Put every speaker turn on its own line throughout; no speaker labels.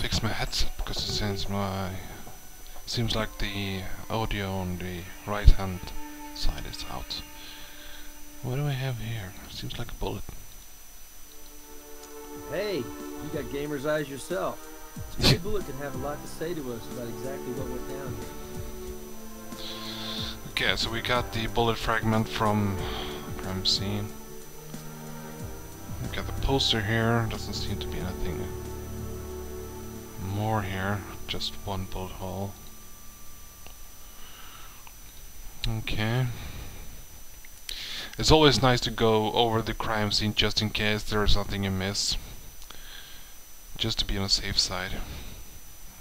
fix my headset because it seems like the audio on the right hand side is out. What do I have here? Seems like a bullet.
Hey, you got gamer's eyes yourself. This bullet could have a lot to say to us about exactly what went down here.
Okay, so we got the bullet fragment from the crime scene. We got the poster here. Doesn't seem to be anything more here. Just one bullet hole. Okay. It's always nice to go over the crime scene just in case there is something you miss. Just to be on the safe side.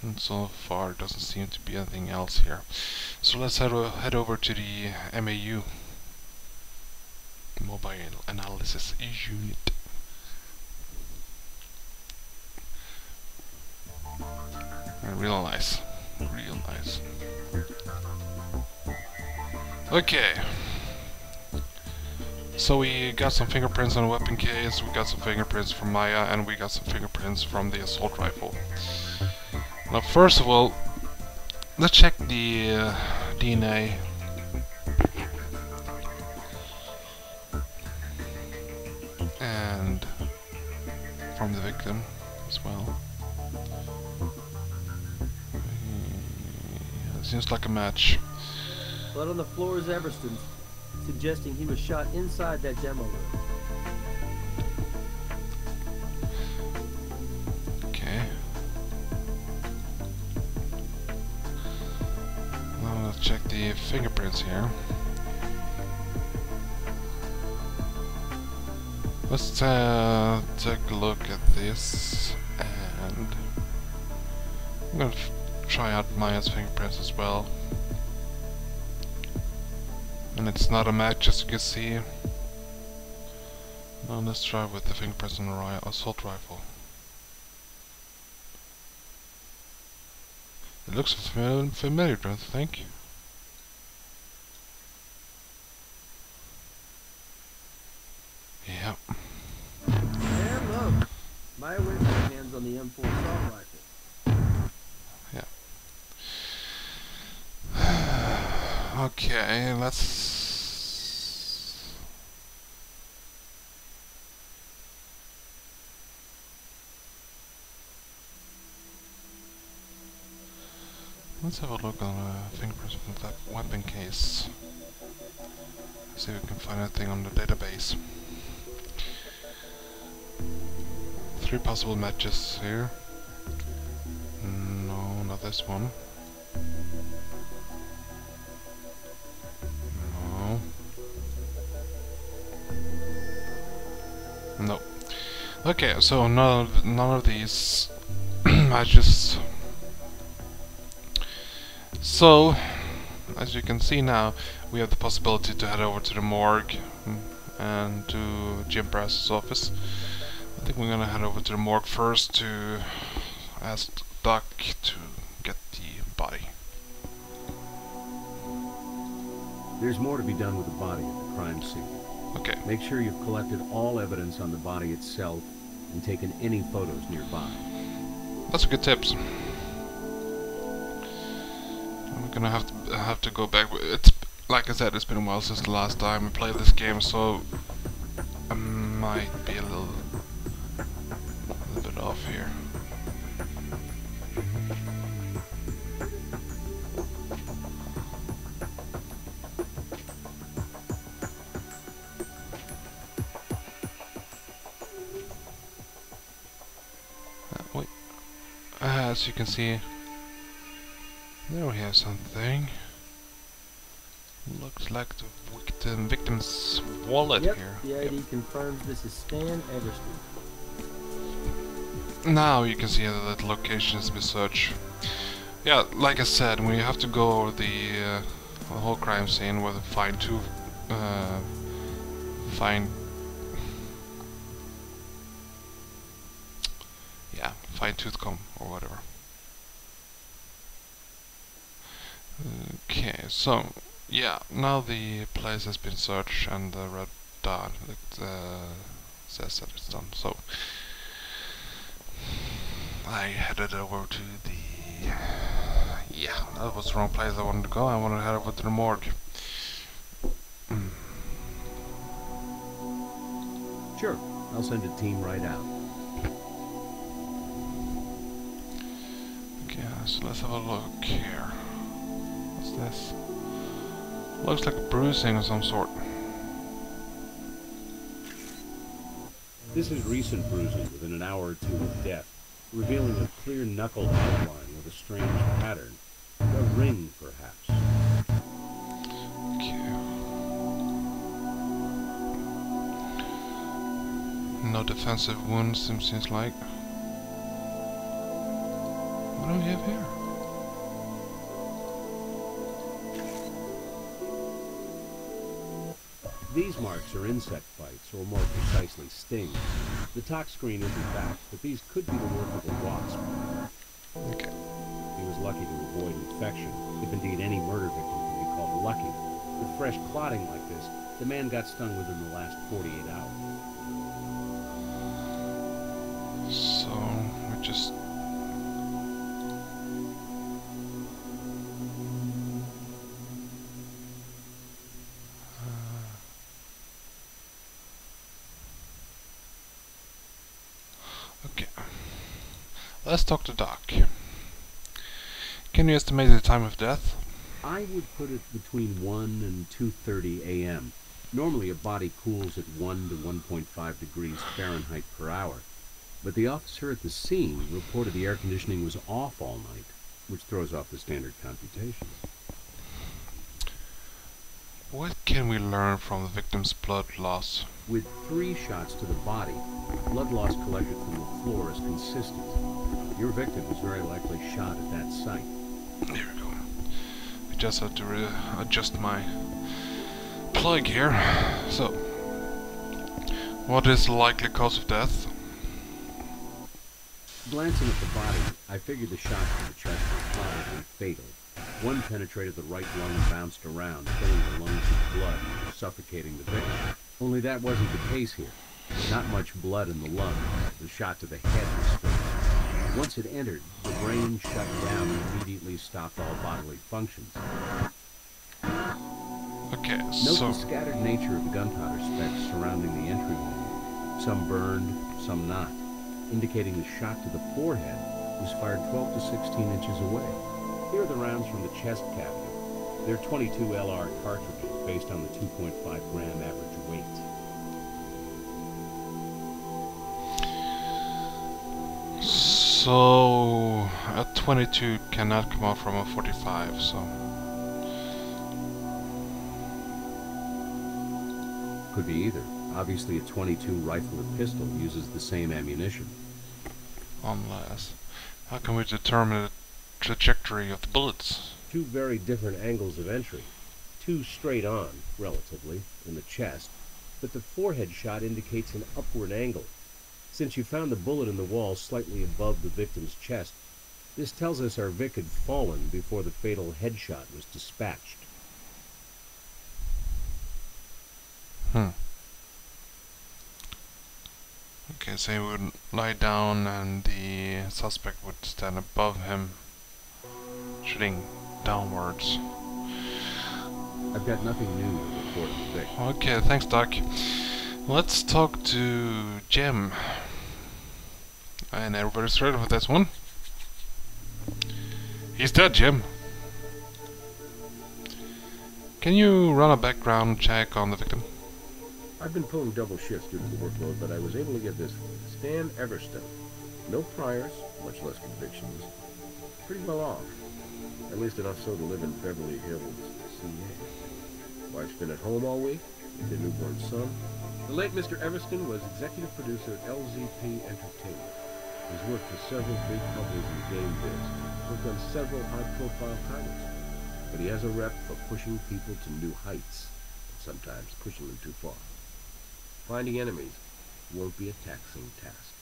And so far, doesn't seem to be anything else here. So let's head over to the MAU, Mobile Analysis Unit. Real nice, real nice. Okay. So we got some fingerprints on the weapon case, we got some fingerprints from Maya, and we got some fingerprints from the assault rifle. Now first of all, let's check the DNA. And from the victim as well. Yeah, seems like a match.
Blood on the floor is Everston's, suggesting he was shot inside that demo room.
Okay. Now let's check the fingerprints here. Let's take a look at this, and I'm gonna try out Maya's fingerprints as well. And it's not a match, as you can see. Now let's try with the fingerprints on the assault rifle. It looks familiar, don't you think? Yeah.
And look, Maya went with her hands on the M4 assault rifle.
Yeah. Okay, let's have a look on the fingerprints from that weapon case. See if we can find anything on the database. 3 possible matches here. No, not this one. No. No. Okay, so none of these matches. So, as you can see now, we have the possibility to head over to the morgue and to Jim Brass's office. I think we're gonna head over to the morgue first to ask Doc to get the body.
There's more to be done with the body at the crime scene.
Okay.
Make sure you've collected all evidence on the body itself and taken any photos nearby.
That's good tips. I'm gonna have to go back. It's like I said, it's been a while since the last time we played this game, so I might be a little bit off here. Wait. As you can see, there we have something. Looks like the victim's wallet here.
The ID confirms this is Stan Everston.
Now you can see that the location has been searched. Yeah, like I said, we have to go over the whole crime scene with a fine tooth comb or whatever. Okay, so yeah, now the place has been searched and the red dot says that it's done. So I headed over to the... Yeah, that was the wrong place I wanted to go. I wanted to head over to the morgue.
Sure, I'll send a team right out.
Okay, so let's have a look here. What's this? Looks like a bruising of some sort.
This is recent bruising within an hour or two of death, revealing a clear knuckled outline with a strange pattern. A ring, perhaps.
Okay. No defensive wounds, seems like. What do we have here?
These marks are insect bites, or more precisely stings. The tox screen isn't back, but these could be the work of a wasp.
Okay.
He was lucky to avoid infection, if indeed any murder victim can be called lucky. With fresh clotting like this, the man got stung within the last 48 hours.
So, we just... Okay. Let's talk to Doc. Can you estimate the time of death?
I would put it between 1 and 2:30 a.m. Normally a body cools at 1 to 1.5 degrees Fahrenheit per hour, but the officer at the scene reported the air conditioning was off all night, which throws off the standard computations.
What can we learn from the victim's blood loss?
With 3 shots to the body, blood loss collected from the floor is consistent. Your victim was very likely shot at that site.
There we go. I just had to adjust my plug here. So, what is the likely cause of death?
Glancing at the body, I figured the shots to the chest were probably fatal. One penetrated the right lung and bounced around, filling the lungs with blood, suffocating the victim. Only that wasn't the case here. Not much blood in the lungs. The shot to the head was fatal. Once it entered, the brain shut down and immediately stopped all bodily functions.
Okay,
Note
so...
the scattered nature of the gunpowder specks surrounding the entry wound. Some burned, some not, indicating the shot to the forehead was fired 12 to 16 inches away. Here are the rounds from the chest cavity. They're 22 LR cartridges based on the 2.5 gram average weight.
So, a 22 cannot come out from a 45, so...
Could be either. Obviously a 22 rifle or pistol uses the same ammunition.
Unless... How can we determine the trajectory of the bullets?
2 very different angles of entry. 2 straight on, relatively, in the chest, but the forehead shot indicates an upward angle. Since you found the bullet in the wall slightly above the victim's chest, this tells us our Vic had fallen before the fatal headshot was dispatched.
Okay, so he would lie down and the suspect would stand above him, shooting downwards.
I've got nothing new to report on the Vic.
Okay, thanks Doc. Let's talk to Jim. And everybody's ready for this one. He's dead, Jim. Can you run a background check on the victim?
I've been pulling double shifts due to the workload, but I was able to get this Stan Everston. No priors, much less convictions. Pretty well off. At least enough so to live in Beverly Hills, CA. Wife's been at home all week with their newborn son. The late Mr. Everston was executive producer at LZP Entertainment. He's worked for several big companies in the game biz, worked on several high-profile titles. But he has a rep for pushing people to new heights, and sometimes pushing them too far. Finding enemies won't be a taxing task.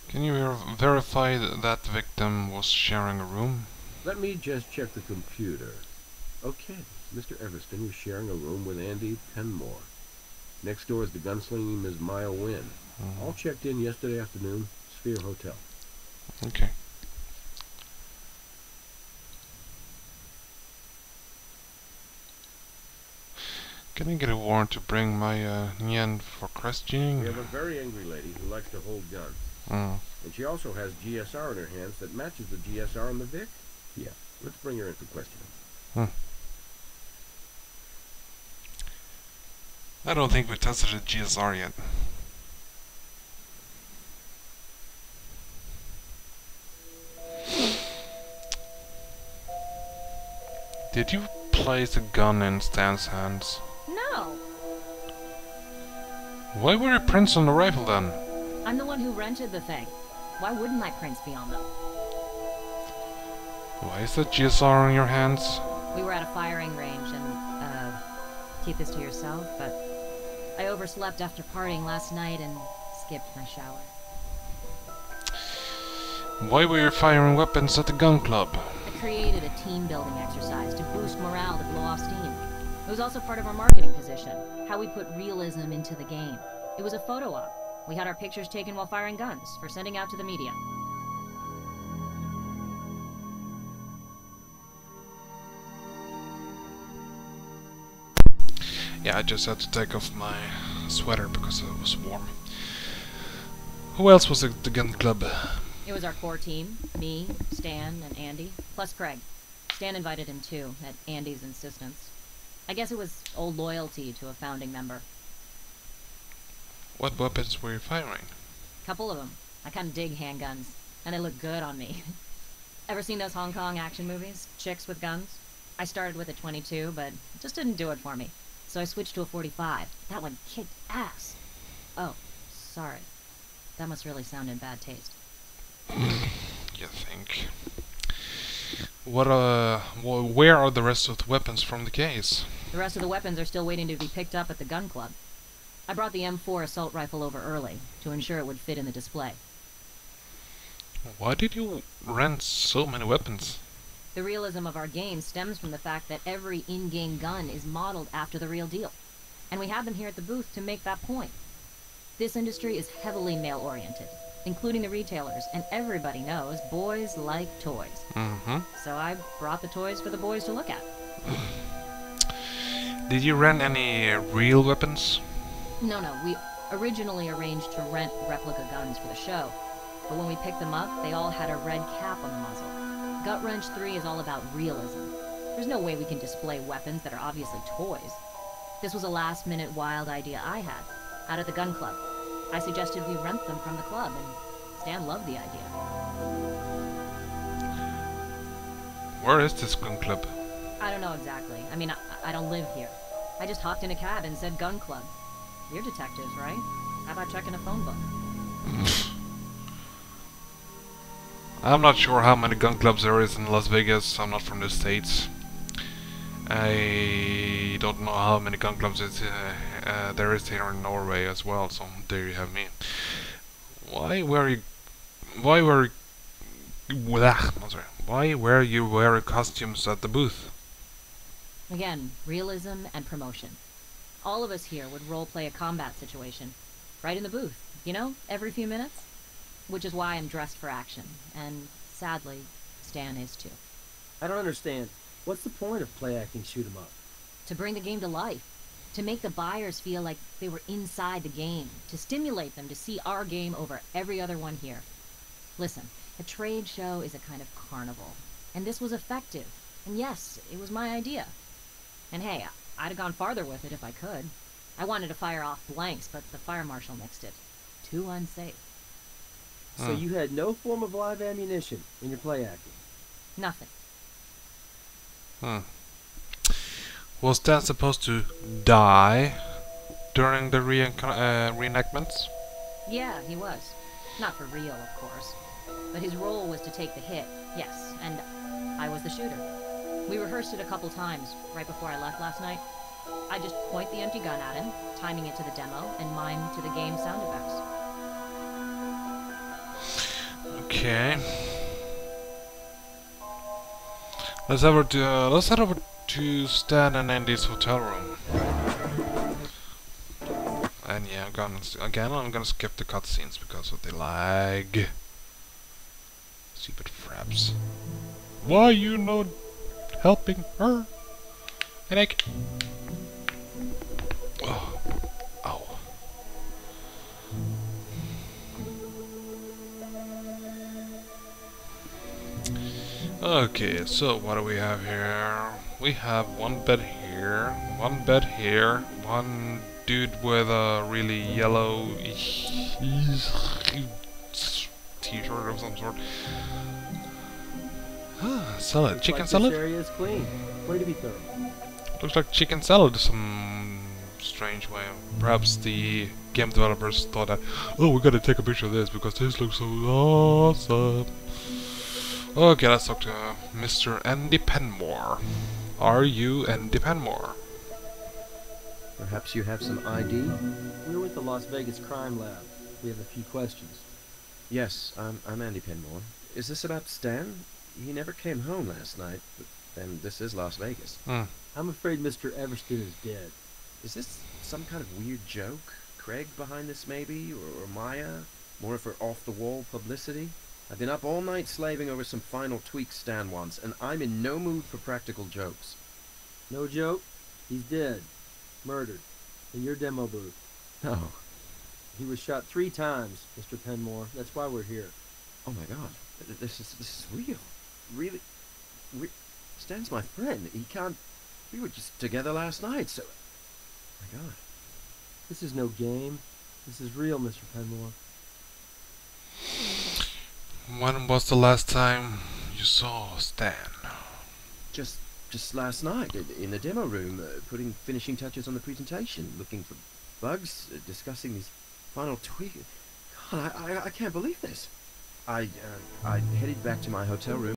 Can you verify that the victim was sharing a room?
Let me just check the computer. Okay, Mr. Everston was sharing a room with Andy Penmore. Next door is the gunslinging Ms. Maya Wynn. All checked in yesterday afternoon, Sphere Hotel.
Okay. Can I get a warrant to bring my Nyan for questioning?
We have a very angry lady who likes to hold guns.
Mm.
And she also has GSR in her hands that matches the GSR on the Vic. Yeah, let's bring her in for questioning.
I don't think we tested the GSR yet. Did you place a gun in Stan's hands?
No,
Why were your prints on the rifle then?
I'm the one who rented the thing. Why wouldn't my prints be on them?
Why is the GSR in your hands?
We were at a firing range and, keep this to yourself, but I overslept after partying last night and skipped my shower.
Why were you firing weapons at the gun club?
I created a team-building exercise to boost morale to blow off steam. It was also part of our marketing position, how we put realism into the game. It was a photo op. We had our pictures taken while firing guns for sending out to the media.
Yeah, I just had to take off my sweater because it was warm. Who else was at the gun club?
It was our core team, me, Stan, and Andy, plus Craig. Stan invited him too, at Andy's insistence. I guess it was old loyalty to a founding member.
What weapons were you firing?
Couple of them. I kinda dig handguns, and they look good on me. Ever seen those Hong Kong action movies? Chicks with guns? I started with a 22, but it just didn't do it for me. So I switched to a 45. That one kicked ass. Oh, sorry. That must really sound in bad taste.
You think? Where are the rest of the weapons from the case?
The rest of the weapons are still waiting to be picked up at the gun club. I brought the M4 assault rifle over early, to ensure it would fit in the display.
Why did you rent so many weapons?
The realism of our game stems from the fact that every in-game gun is modeled after the real deal. And we have them here at the booth to make that point. This industry is heavily male-oriented, including the retailers, and everybody knows boys like toys.
Mm-hmm.
So I brought the toys for the boys to look at.
Did you rent any real weapons?
No, we originally arranged to rent replica guns for the show, but when we picked them up, they all had a red cap on the muzzle. Gut Wrench 3 is all about realism. There's no way we can display weapons that are obviously toys. This was a last-minute wild idea I had, out at the gun club. I suggested we rent them from the club, and Stan loved the idea.
Where is this gun club?
I don't know exactly. I mean, I don't live here. I just hopped in a cab and said gun club. You're detectives, right? How about checking a phone book?
I'm not sure how many gun clubs there is in Las Vegas. I'm not from the States. I don't know how many gun clubs there is here in Norway as well, so there you have me. Why were you wearing costumes at the booth?
Again, realism and promotion. All of us here would role-play a combat situation. Right in the booth, you know, every few minutes. Which is why I'm dressed for action, and sadly, Stan is too.
I don't understand. What's the point of play acting shoot 'em up?
To bring the game to life. To make the buyers feel like they were inside the game. To stimulate them to see our game over every other one here. Listen, a trade show is a kind of carnival. And this was effective. And yes, it was my idea. And hey, I'd have gone farther with it if I could. I wanted to fire off blanks, but the fire marshal nixed it. Too unsafe.
So you had no form of live ammunition in your play acting?
Nothing.
Was Stan supposed to die during the reenactments?
Yeah, he was. Not for real, of course. But his role was to take the hit, yes, and I was the shooter. We rehearsed it a couple times, right before I left last night. I just point the empty gun at him, timing it to the demo, and mime to the game sound effects.
Okay. Let's head over to Stan and Andy's hotel room. And yeah, I'm gonna skip the cutscenes because of the lag. Stupid fraps. Why you not helping her? Headache. Oh. Ow. Okay, so what do we have here? We have one bed here, one bed here, one dude with a really yellow t-shirt of some sort. Salad,
Looks
chicken
like
salad?
This area is clean. Way to be thorough.
Looks like chicken salad some strange way. Perhaps the game developers thought that, oh, we gotta take a picture of this because this looks so awesome. Okay, let's talk to Mr. Andy Penmore. Are you Andy Penmore?
Perhaps you have some ID?
We're with the Las Vegas Crime Lab. We have a few questions.
Yes, I'm Andy Penmore. Is this about Stan? He never came home last night, but then this is Las Vegas.
I'm afraid Mr. Everston is dead.
Is this some kind of weird joke? Craig behind this maybe? Or Maya? More of her off-the-wall publicity? I've been up all night slaving over some final tweaks Stan wants, and I'm in no mood for practical jokes.
No joke. He's dead. Murdered. In your demo booth.
No.
He was shot 3 times, Mr. Penmore. That's why we're here.
Oh my god. This is real. Really? Stan's my friend. He can't... We were just together last night, so... My god.
This is no game. This is real, Mr. Penmore.
When was the last time you saw Stan?
Just last night, in the demo room, putting finishing touches on the presentation, looking for bugs, discussing these final tweaks. God, I can't believe this. I headed back to my hotel room.